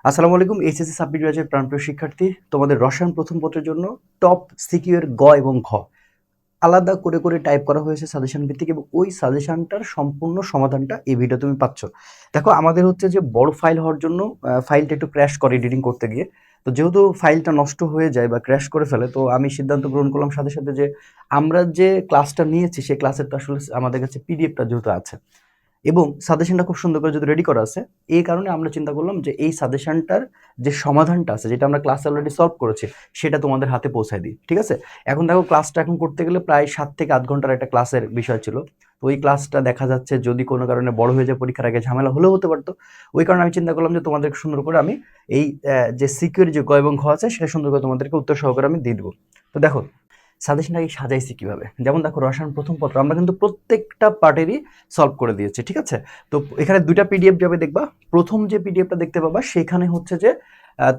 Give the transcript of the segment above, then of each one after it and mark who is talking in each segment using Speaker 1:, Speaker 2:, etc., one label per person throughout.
Speaker 1: আসসালামু আলাইকুম। HSC submit ব্যাচের প্রাণপ্রিয় শিক্ষার্থী, তোমাদের রসায়ন প্রথম পত্রের জন্য টপ সিকিউ এর গ এবং ঘ আলাদা করে করে টাইপ করা হয়েছে সাজেশন ভিত্তিক, এবং ওই সাজেশনটার সম্পূর্ণ সমাধানটা এই ভিডিও তুমি পাচ্ছ। দেখো, আমাদের হচ্ছে যে বড় ফাইল হওয়ার জন্য ফাইলটা একটু ক্র্যাশ করে এডিটিং করতে গিয়ে। তো যেহেতু ফাইলটা নষ্ট হয়ে যায় বা ক্র্যাশ করে ফেলে, তো আমি সিদ্ধান্ত গ্রহণ করলাম সাথে সাথে যে আমরা যে ক্লাসটা নিয়েছি সেই ক্লাসের তো আসলে আমাদের কাছে পিডিএফটা যেহেতু আছে এবং সাজেশনটা খুব সুন্দর করে যদি রেডি করা আছে, এই কারণে আমরা চিন্তা করলাম যে এই সাজেশনটার যে সমাধানটা আছে, যেটা আমরা ক্লাসে অলরেডি সলভ করেছি, সেটা তোমাদের হাতে পৌঁছায় দিই। ঠিক আছে? এখন দেখো, ক্লাসটা এখন করতে গেলে প্রায় 7 থেকে 8 ঘন্টার একটা ক্লাসের বিষয় ছিল। তো ওই ক্লাসটা দেখা যাচ্ছে যদি কোনো কারণে বড় হয়ে যায়, পরীক্ষার আগে ঝামেলা হলেও হতে পারতো। ওই কারণে আমি চিন্তা করলাম যে তোমাদেরকে সুন্দর করে আমি এই যে সিকিউর যে গ এবং ঘ আছে, সেটা সুন্দর করে তোমাদেরকে উত্তর সহকারে আমি দিয়ে দেবো। তো দেখো, সাজেশনটাকে সাজাইছি কিভাবে। যেমন দেখো, রসায়ন প্রথম পত্র আমরা কিন্তু প্রত্যেকটা পার্টেরই সলভ করে দিয়েছি। ঠিক আছে? তো এখানে দুইটা পিডিএফ যাবে, দেখবা প্রথম যে পিডিএফটা দেখতে পাবা সেখানে হচ্ছে যে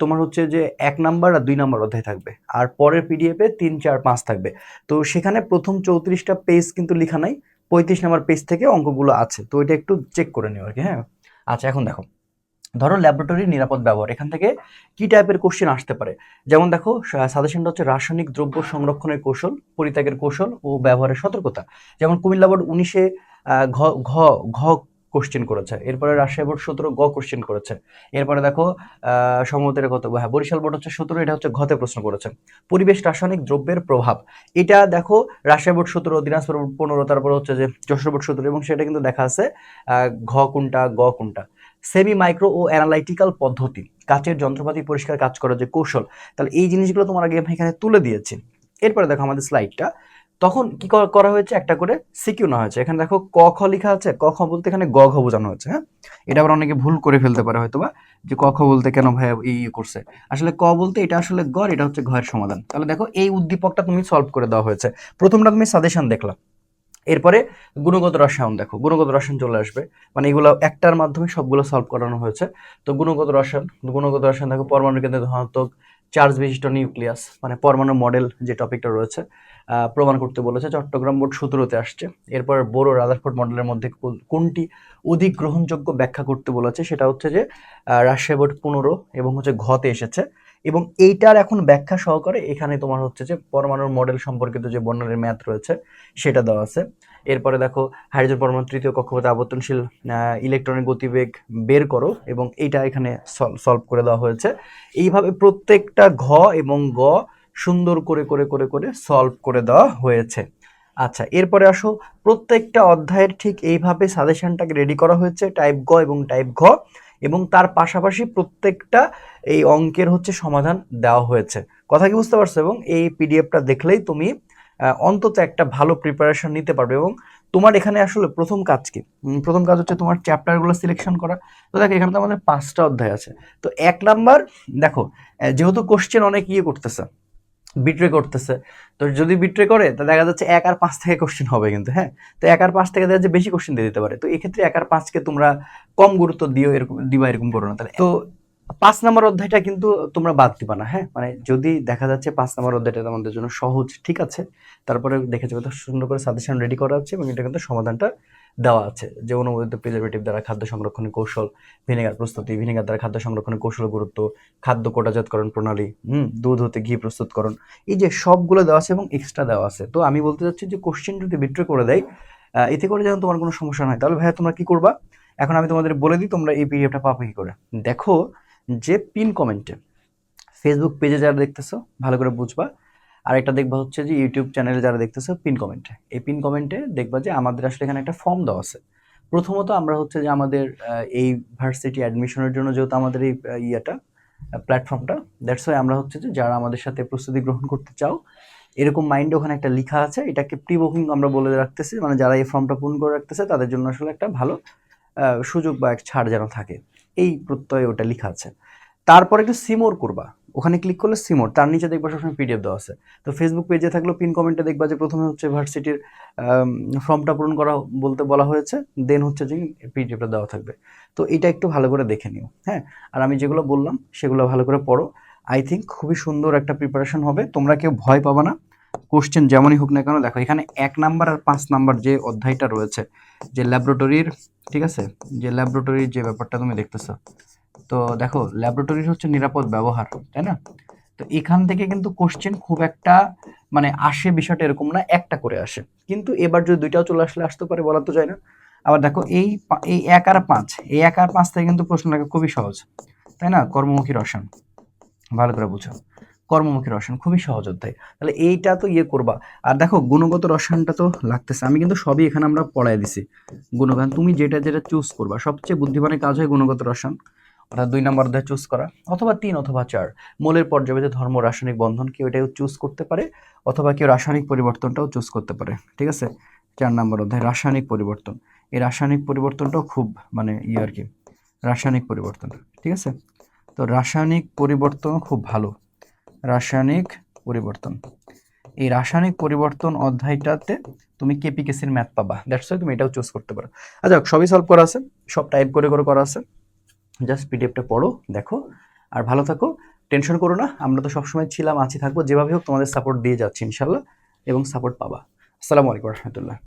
Speaker 1: তোমার হচ্ছে যে 1 নাম্বার আর 2 নাম্বার অধ্যায় থাকবে, আর পরের পিডিএফে 3, 4, 5 থাকবে। তো সেখানে প্রথম 34টা পেজ কিন্তু লেখা নাই, 35 নাম্বার পেজ থেকে অঙ্কগুলো আছে। তো এটা একটু চেক করে নিও আর কি। হ্যাঁ, আচ্ছা, এখন দেখো, ধরো ল্যাবরেটরির নিরাপদ ব্যবহার, এখান থেকে কি টাইপের কোশ্চেন আসতে পারে। যেমন দেখো, সাজেশনটা হচ্ছে রাসায়নিক দ্রব্য সংরক্ষণের কৌশল, পরিত্যাগের কৌশল ও ব্যবহারের সতর্কতা। যেমন কুমিল্লা বোর্ড 19-এ ঘ ঘ ঘ কোশ্চেন করেছে, এরপরে রাজশাহী বোর্ড 17 গ কোশ্চেন করেছে। এরপরে দেখো, সম্ভবত এটা কত, হ্যাঁ, বরিশাল বোর্ড হচ্ছে 17, এটা হচ্ছে ঘতে প্রশ্ন করেছে। পরিবেশ রাসায়নিক দ্রব্যের প্রভাব, এটা দেখো রাজশাহী বোর্ড 17, দিনাজপুর বোর্ড 15, তারপরে হচ্ছে যে যশোর বোর্ড 17, এবং সেটা কিন্তু দেখা আছে ঘ কোনটা গ কোনটা। সেমি মাইক্রো ও অ্যানালাইটিক্যাল পদ্ধতি, কাচের যন্ত্রপাতি পরিষ্কার কাজ করার যে কৌশল, তাহলে এই জিনিসগুলো তোমার আগে আমি এখানে তুলে দিয়েছি। এরপরে দেখো আমাদের স্লাইডটা, তখন কি করা হয়েছে, একটা করে সিকিউ না হয়েছে। এখানে দেখো ক খ লেখা আছে, ক খ বলতে এখানে গ ঘ বোঝানো হয়েছে। হ্যাঁ, এটা আবার অনেকে ভুল করে ফেলতে পারে হয়তো বা, যে ক খ বলতে কেন ভাই করছে। আসলে ক বলতে এটা আসলে গ, এটা হচ্ছে ঘয়ের সমাধান। তাহলে দেখো, এই উদ্দীপকটা তুমি সলভ করে দেওয়া হয়েছে। প্রথমটা তুমি সাজেশন দেখলা, এরপরে গুণগত রসায়ন দেখো, গুণগত রসায়ন চলে আসবে, মানে এগুলো একটার মাধ্যমে সবগুলো সলভ করানো হয়েছে। তো গুণগত রসায়ন দেখো, পরমাণু কেন্দ্রে ধনাত্মক চার্জ বিশিষ্ট নিউক্লিয়াস, মানে পরমাণু মডেল যে টপিকটা রয়েছে, প্রমাণ করতে বলেছে। চট্টগ্রাম বোর্ড 17-তে আসছে। এরপর বোরো রাদারফোর্ড মডেলের মধ্যে কোনটি অধিক গ্রহণযোগ্য ব্যাখ্যা করতে বলেছে, সেটা হচ্ছে যে রাজশাহী বোর্ড 15 এবং হচ্ছে ঘতে এসেছে। এবং এইটার এখন ব্যাখ্যা সহকারে এখানে তোমার হচ্ছে যে পরমাণুর মডেল সম্পর্কিত যে বর্ণনের ম্যাথ রয়েছে সেটা দেওয়া আছে। এরপরে দেখো, হাইড্রোজেন পরমাণু তৃতীয় কক্ষপথে আবর্তনশীল ইলেকট্রনের গতিবেগ বের করো, এবং এইটা এখানে সলভ করে দেওয়া হয়েছে। এইভাবে প্রত্যেকটা ঘ এবং গ সুন্দর করে করে করে করে সলভ করে দেওয়া হয়েছে। আচ্ছা, এরপরে আসো, প্রত্যেকটা অধ্যায়ের ঠিক এইভাবে সাজেশনটাকে রেডি করা হয়েছে, টাইপ গ এবং টাইপ ঘ, এবং তার পাশাপাশি প্রত্যেকটা এই অঙ্কের হচ্ছে সমাধান দেওয়া হয়েছে। কথা কি বুঝতে পারছো? এবং এই পিডিএফটা দেখলেই তুমি অন্তত একটা ভালো প্রিপারেশন নিতে পারবে। এবং তোমার এখানে আসলে প্রথম কাজ কি? প্রথম কাজ হচ্ছে তোমার চ্যাপ্টারগুলো সিলেকশন করা। তো দেখো, এখানে তো আমাদের 5টা অধ্যায় আছে। তো 1 নাম্বার, দেখো, যেহেতু কোশ্চেন অনেক করতেছে, বিট্রে করতেছে, তো যদি বিট্রে করে তা দেখা যাচ্ছে 1 আর 5 থেকে কোশ্চেন হবে কিন্তু। হ্যাঁ, তো 1 আর 5 থেকে দেখা যাচ্ছে বেশি কোশ্চেন দিয়ে দিতে পারে। তো এক্ষেত্রে 1 আর 5-কে তোমরা কম গুরুত্ব দিও, এরকম দিবা, এরকম করো না। তাহলে তো 5 নাম্বার অধ্যায়টা কিন্তু তোমরা বাদ দিবা না। হ্যাঁ, মানে যদি দেখা যাচ্ছে 5 নাম্বার অধ্যায়টা তোমাদের জন্য সহজ, ঠিক আছে, তারপরে দেখে যাবে তো সুন্দর করে সাজেশন রেডি করা আছে, এবং এটা কিন্তু সমাধানটা দেওয়া আছে। যে অনুমোদিত প্রিজারভেটিভ দ্বারা খাদ্য সংরক্ষণের কৌশল, ভিনেগার প্রস্তুতি, ভিনেগার দ্বারা খাদ্য সংরক্ষণের কৌশল গুরুত্ব, খাদ্য কোটাজাতকরণ প্রণালী, দুধ হতে ঘি প্রস্তুতকরণ, এই যে সবগুলো দেওয়া আছে এবং এক্সট্রা দেওয়া আছে। তো আমি বলতে চাচ্ছি যে কোশ্চেন যদি বিট্রে করে দেয়, এতে করে যেন তোমার কোনো সমস্যা না হয়, তাহলে ভাইয়া তোমরা কি করবা? এখন আমি তোমাদের বলে দিই তোমরা এই পিডিএফটা পাবে কি করে। দেখো, যে পিন কমেন্টে ফেসবুক পেজে যারা দেখতেছো ভালো করে বুঝবা, আর একটা দেখবা হচ্ছে যে ইউটিউব চ্যানেলে যারা দেখতেছো পিন কমেন্টে, এই পিন কমেন্টে দেখবা যে আমাদের আসলে এখানে একটা ফর্ম দেওয়া আছে। প্রথমত আমরা হচ্ছে যে আমাদের এই ভার্সিটি অ্যাডমিশনের জন্য যেহেতু আমাদের এই ইয়েটা প্ল্যাটফর্মটা, দ্যাটস ওয়াই আমরা হচ্ছে যে যারা আমাদের সাথে প্রস্তুতি গ্রহণ করতে চাও, এরকম মাইন্ডে ওখানে একটা লেখা আছে, এটাকে প্রি বুকিং আমরা বলে রাখতেছি, মানে যারা এই ফর্মটা পূরণ করে রাখতেছে তাদের জন্য আসলে একটা ভালো সুযোগ বা এক ছাড় যেন থাকে, এই প্রত্যয়ে ওটা লেখা আছে। তারপর একটু সিমোর করবা, ওখানে ক্লিক করলে সিমোর, তার নিচে দেখবা সবসময় পিডিএফ দেওয়া আছে। তো ফেসবুক পেজে থাকলেও পিন কমেন্টে দেখবা যে প্রথমে হচ্ছে ভার্সিটির ফর্মটা পূরণ করা বলতে বলা হয়েছে, দেন হচ্ছে যে পিডিএফটা দেওয়া থাকবে। তো এটা একটু ভালো করে দেখে নিও। হ্যাঁ, আর আমি যেগুলো বললাম সেগুলো ভালো করে পড়ো। আই থিঙ্ক খুবই সুন্দর একটা প্রিপারেশন হবে, তোমরা কেউ ভয় পাবা না। কোশ্চেন যেমনই হোক না কেন, দেখো এখানে 1 নাম্বার আর 5 নাম্বার যে অধ্যায়টা রয়েছে, যে ল্যাবরেটরির, ঠিক আছে, যে ল্যাবরেটরির যে ব্যাপারটা তুমি দেখতেছো, তো দেখো ল্যাবরেটরির হচ্ছে নিরাপদ ব্যবহার, তাই না? তো এখান থেকে কিন্তু কোশ্চেন খুব একটা মানে আসে বিষয়টা এরকম না, একটা করে আসে, কিন্তু এবার যদি দুইটাও চলে আসলে আসতে পারে বলা তো যায় না। আবার দেখো এই 1 আর 5, এই 1 আর 5 থেকে কিন্তু প্রশ্ন লাগে খুবই সহজ, তাই না? কর্মমুখী রসায়ন, ভালো করে বুঝো, কর্মমুখী রসায়ন খুবই সহজ অধ্যায়, তাহলে এইটা তো ইয়ে করবা। আর দেখো গুণগত রসায়নটা তো লাগতেছে, আমি কিন্তু সবই এখানে আমরা পড়াই দিছি। গুণগান তুমি যেটা যেটা চুজ করবা, সবচেয়ে বুদ্ধিমানের কাজ হয় গুণগত রসায়ন, অর্থাৎ 2 নম্বর অধ্যায় চুজ করা, অথবা 3 অথবা 4 মোলের পর্যায়ভেদে ধর্ম রাসায়নিক বন্ধন, কেউ এটাও চুজ করতে পারে, অথবা কেউ রাসায়নিক পরিবর্তনটাও চুজ করতে পারে, ঠিক আছে? 4 নম্বর অধ্যায় রাসায়নিক পরিবর্তন, এই রাসায়নিক পরিবর্তনটাও খুব মানে ইয়ে আর কি, রাসায়নিক পরিবর্তন, ঠিক আছে? তো রাসায়নিক পরিবর্তন খুব ভালো, রাসায়নিক পরিবর্তন, এই রাসায়নিক পরিবর্তন অধ্যায়টাতে তুমি কেপিকেসির ম্যাথ পাবা, দ্যাটস ওয়াই তুমি এটাও চুজ করতে পারো। আচ্ছা সবই সলভ করা আছে, সব টাইপ করে করে করা আছে, জাস্ট পিডিএফটা পড়ো, দেখো, আর ভালো থাকো, টেনশন করো না, আমরা তো সবসময় ছিলাম, আছি, থাকবো, যেভাবে হোক তোমাদের সাপোর্ট দিয়ে যাচ্ছি ইনশাল্লাহ, এবং সাপোর্ট পাবা। আসসালামু আলাইকুম রহমতুল্লাহ।